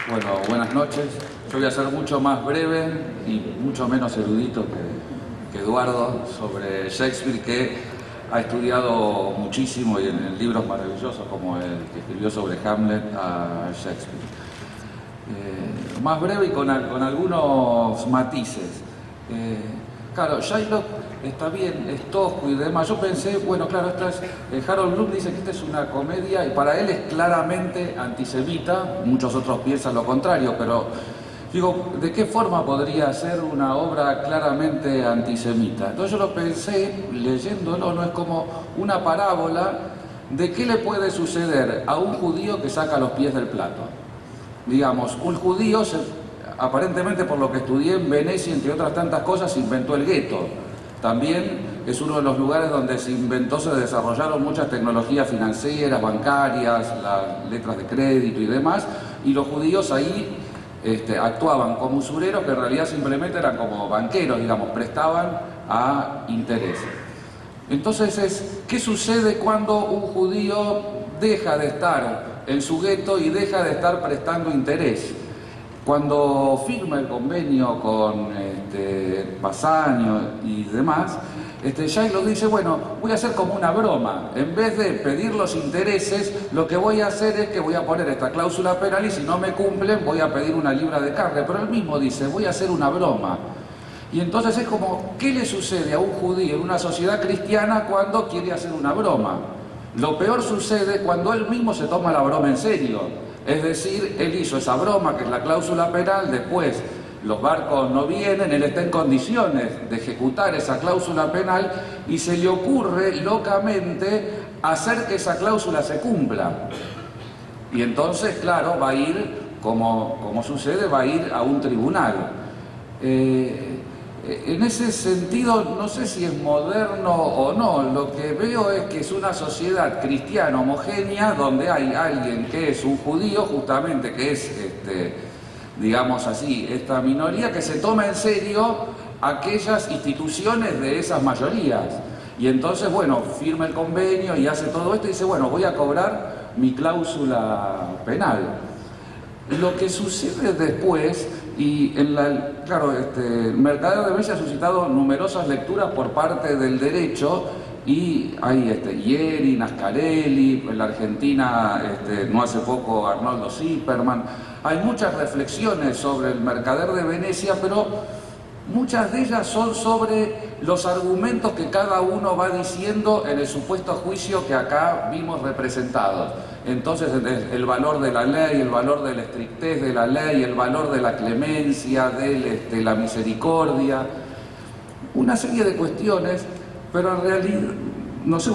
Bueno, buenas noches. Yo voy a ser mucho más breve y mucho menos erudito que Eduardo sobre Shakespeare, que ha estudiado muchísimo y en libros maravillosos como el que escribió sobre Hamlet a Shakespeare. Más breve y con algunos matices. Claro, Shylock está bien, es tosco y demás. Yo pensé, bueno, claro, Harold Bloom dice que esta es una comedia y para él es claramente antisemita. Muchos otros piensan lo contrario, pero digo, ¿de qué forma podría ser una obra claramente antisemita? Entonces yo lo pensé, leyéndolo, no es como una parábola de qué le puede suceder a un judío que saca los pies del plato. Digamos, un judío, aparentemente por lo que estudié en Venecia, entre otras tantas cosas, inventó el gueto. También es uno de los lugares donde se desarrollaron muchas tecnologías financieras, bancarias, las letras de crédito y demás, y los judíos ahí actuaban como usureros, que en realidad simplemente eran como banqueros, digamos, prestaban a intereses. Entonces, ¿qué sucede cuando un judío deja de estar en su gueto y deja de estar prestando interés? Cuando firma el convenio con Pasaño y demás, Shylock dice, bueno, voy a hacer como una broma. En vez de pedir los intereses, lo que voy a hacer es que voy a poner esta cláusula penal y si no me cumplen voy a pedir una libra de carne. Pero él mismo dice, voy a hacer una broma. Y entonces es como, ¿qué le sucede a un judío en una sociedad cristiana cuando quiere hacer una broma? Lo peor sucede cuando él mismo se toma la broma en serio. Es decir, él hizo esa broma, que es la cláusula penal, después los barcos no vienen, él está en condiciones de ejecutar esa cláusula penal y se le ocurre locamente hacer que esa cláusula se cumpla. Y entonces, claro, va a ir, como sucede, va a ir a un tribunal. En ese sentido, no sé si es moderno o no, lo que veo es que es una sociedad cristiana homogénea donde hay alguien que es un judío, justamente, que es, digamos así, esta minoría que se toma en serio aquellas instituciones de esas mayorías. Y entonces, bueno, firma el convenio y hace todo esto y dice, bueno, voy a cobrar mi cláusula penal. Lo que sucede después, y claro, el Mercader de Venecia ha suscitado numerosas lecturas por parte del derecho, y hay Ieri, Nascarelli, en la Argentina no hace poco Arnoldo Zipperman. Hay muchas reflexiones sobre el Mercader de Venecia, pero muchas de ellas son sobre los argumentos que cada uno va diciendo en el supuesto juicio que acá vimos representados. Entonces, el valor de la ley, el valor de la estrictez de la ley, el valor de la clemencia, de la misericordia, una serie de cuestiones, pero en realidad, no sé,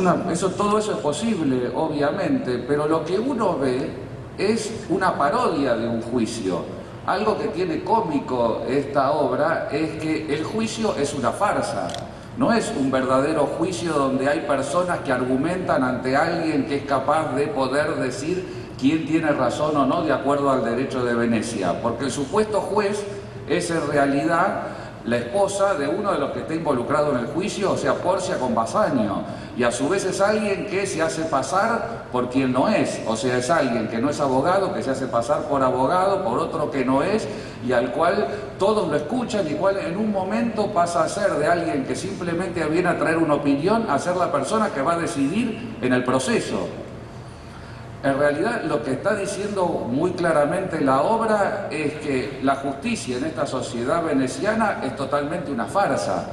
todo eso es posible, obviamente, pero lo que uno ve es una parodia de un juicio. Algo que tiene cómico esta obra es que el juicio es una farsa. No es un verdadero juicio donde hay personas que argumentan ante alguien que es capaz de poder decir quién tiene razón o no de acuerdo al derecho de Venecia, porque el supuesto juez es en realidad la esposa de uno de los que está involucrado en el juicio, o sea, Porcia con Bassanio, y a su vez es alguien que se hace pasar por quien no es, o sea, es alguien que no es abogado, que se hace pasar por abogado, por otro que no es, y al cual todos lo escuchan, y cual en un momento pasa a ser de alguien que simplemente viene a traer una opinión, a ser la persona que va a decidir en el proceso. En realidad, lo que está diciendo muy claramente la obra es que la justicia en esta sociedad veneciana es totalmente una farsa.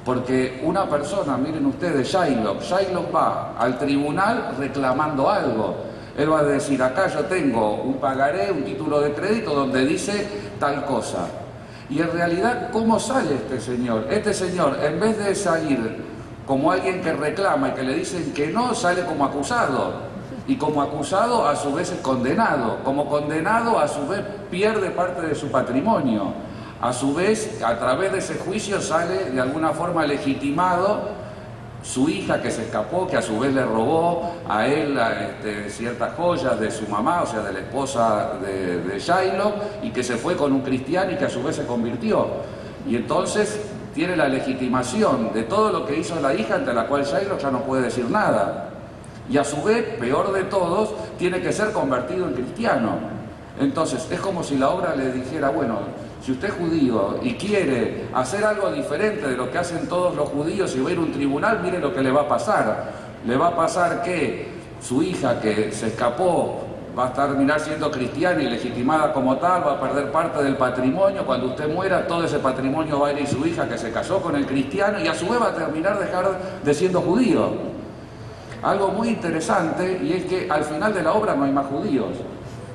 Porque una persona, miren ustedes, Shylock va al tribunal reclamando algo. Él va a decir, acá yo tengo un pagaré, un título de crédito donde dice tal cosa. Y en realidad, ¿cómo sale este señor? Este señor, en vez de salir como alguien que reclama y que le dicen que no, sale como acusado. Y como acusado a su vez es condenado, como condenado a su vez pierde parte de su patrimonio, a su vez a través de ese juicio sale de alguna forma legitimado su hija que se escapó, que a su vez le robó a él ciertas joyas de su mamá, o sea de la esposa de Shylock, y que se fue con un cristiano y que a su vez se convirtió. Y entonces tiene la legitimación de todo lo que hizo la hija, ante la cual Shylock ya no puede decir nada. Y a su vez, peor de todos, tiene que ser convertido en cristiano. Entonces, es como si la obra le dijera, bueno, si usted es judío y quiere hacer algo diferente de lo que hacen todos los judíos y va a ir a un tribunal, mire lo que le va a pasar. Le va a pasar que su hija que se escapó va a terminar siendo cristiana y legitimada como tal, va a perder parte del patrimonio. Cuando usted muera, todo ese patrimonio va a ir a su hija que se casó con el cristiano y a su vez va a terminar de siendo judío. Algo muy interesante, y es que al final de la obra no hay más judíos.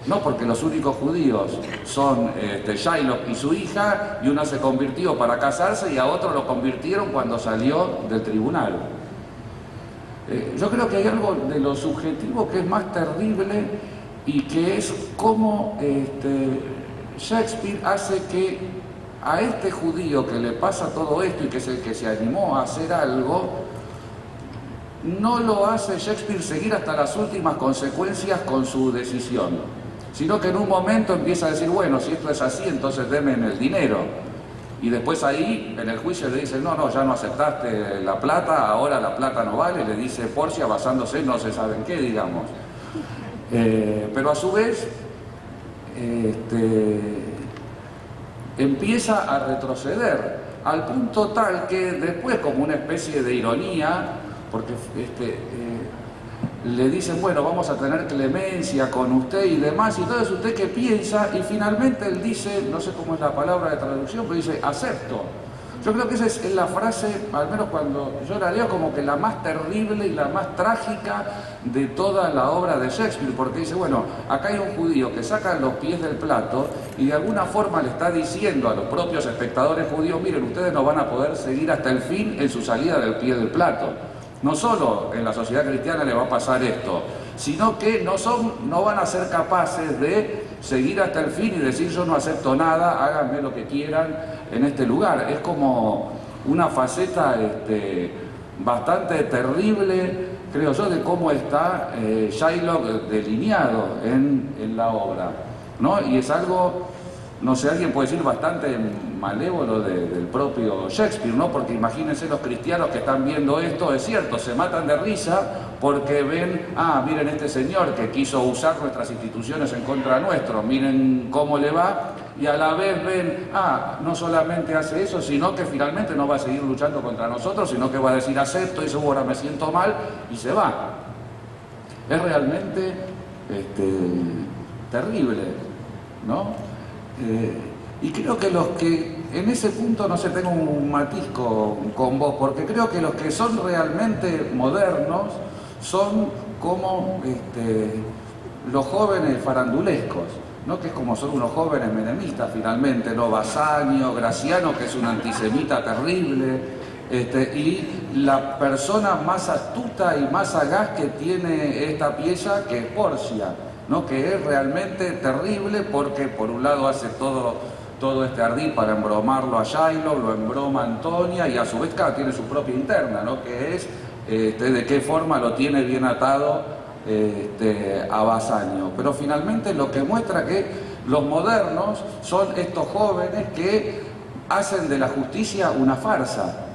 No, porque los únicos judíos son Shylock y su hija, y una se convirtió para casarse y a otro lo convirtieron cuando salió del tribunal. Yo creo que hay algo de lo subjetivo que es más terrible y que es cómo Shakespeare hace que a este judío que le pasa todo esto y que es el que se animó a hacer algo, no lo hace Shakespeare seguir hasta las últimas consecuencias con su decisión, sino que en un momento empieza a decir, bueno, si esto es así, entonces denme el dinero. Y después ahí, en el juicio, le dicen, no, ya no aceptaste la plata, ahora la plata no vale, le dice Porcia basándose en no se sabe en qué, digamos. Pero a su vez, empieza a retroceder, al punto tal que después, como una especie de ironía, porque le dicen, bueno, vamos a tener clemencia con usted y demás, y entonces usted qué piensa, y finalmente él dice, no sé cómo es la palabra de traducción, pero dice, acepto. Yo creo que esa es la frase, al menos cuando yo la leo, como que la más terrible y la más trágica de toda la obra de Shakespeare, porque dice, bueno, acá hay un judío que saca los pies del plato y de alguna forma le está diciendo a los propios espectadores judíos, miren, ustedes no van a poder seguir hasta el fin en su salida del pie del plato. No solo en la sociedad cristiana le va a pasar esto, sino que no van a ser capaces de seguir hasta el fin y decir yo no acepto nada, háganme lo que quieran en este lugar. Es como una faceta bastante terrible, creo yo, de cómo está Shylock delineado en la obra, ¿no? Y es algo, no sé, alguien puede decir bastante malévolo del propio Shakespeare, ¿no? Porque imagínense los cristianos que están viendo esto, es cierto, se matan de risa porque ven, miren este señor que quiso usar nuestras instituciones en contra nuestro, miren cómo le va, y a la vez ven, no solamente hace eso, sino que finalmente no va a seguir luchando contra nosotros, sino que va a decir acepto, y dice, ahora me siento mal, y se va. Es realmente terrible, ¿no? Y creo que los que, en ese punto, no sé, tengo un matiz con vos, porque creo que los que son realmente modernos son como los jóvenes farandulescos, ¿no? Que es como son unos jóvenes menemistas finalmente, ¿no? Bassanio, Graciano, que es un antisemita terrible, y la persona más astuta y más sagaz que tiene esta pieza, que es Porcia, ¿no? Que es realmente terrible porque por un lado hace todo este ardid para embromarlo a Shylock, lo embroma a Antonia y a su vez tiene su propia interna, ¿no? Que es de qué forma lo tiene bien atado a Bassanio. Pero finalmente lo que muestra que los modernos son estos jóvenes que hacen de la justicia una farsa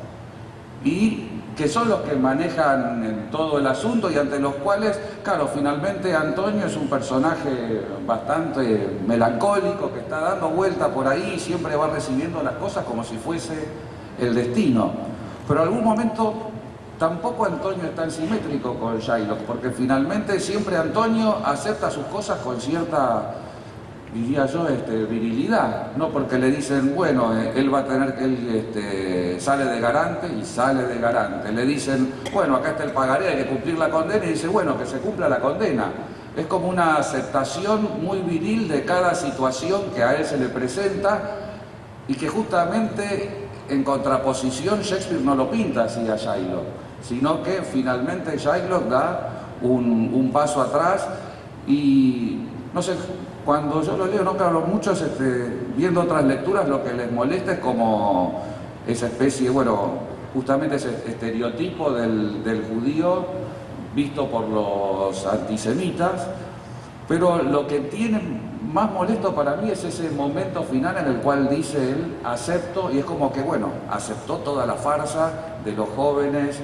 y que son los que manejan todo el asunto y ante los cuales, claro, finalmente Antonio es un personaje bastante melancólico que está dando vuelta por ahí y siempre va recibiendo las cosas como si fuese el destino. Pero en algún momento tampoco Antonio es tan simétrico con Shylock, porque finalmente siempre Antonio acepta sus cosas con cierta, diría yo, virilidad, no porque le dicen, bueno, él va a tener que, él sale de garante y sale de garante. Le dicen, bueno, acá está el pagaré, hay que cumplir la condena, y dice, bueno, que se cumpla la condena. Es como una aceptación muy viril de cada situación que a él se le presenta y que justamente en contraposición Shakespeare no lo pinta así a Shylock, sino que finalmente Shylock da un paso atrás y, no sé, cuando yo lo leo, no, claro, muchos viendo otras lecturas lo que les molesta es como esa especie, bueno, justamente ese estereotipo del judío visto por los antisemitas, pero lo que tiene más molesto para mí es ese momento final en el cual dice él, acepto, y es como que, bueno, aceptó toda la farsa de los jóvenes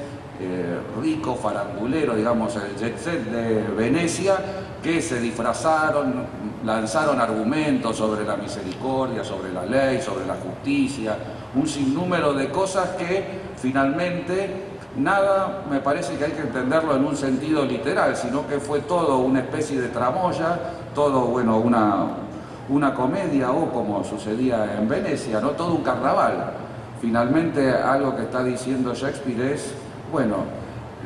rico, farandulero, digamos, el jet set de Venecia, que se disfrazaron, lanzaron argumentos sobre la misericordia, sobre la ley, sobre la justicia, un sinnúmero de cosas que finalmente nada me parece que hay que entenderlo en un sentido literal, sino que fue todo una especie de tramoya, todo, bueno, una comedia, o como sucedía en Venecia, ¿no? Todo un carnaval. Finalmente algo que está diciendo Shakespeare es, bueno,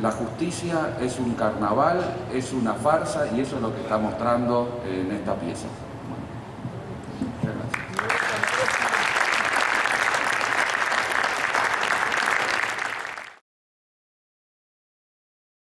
la justicia es un carnaval, es una farsa, y eso es lo que está mostrando en esta pieza.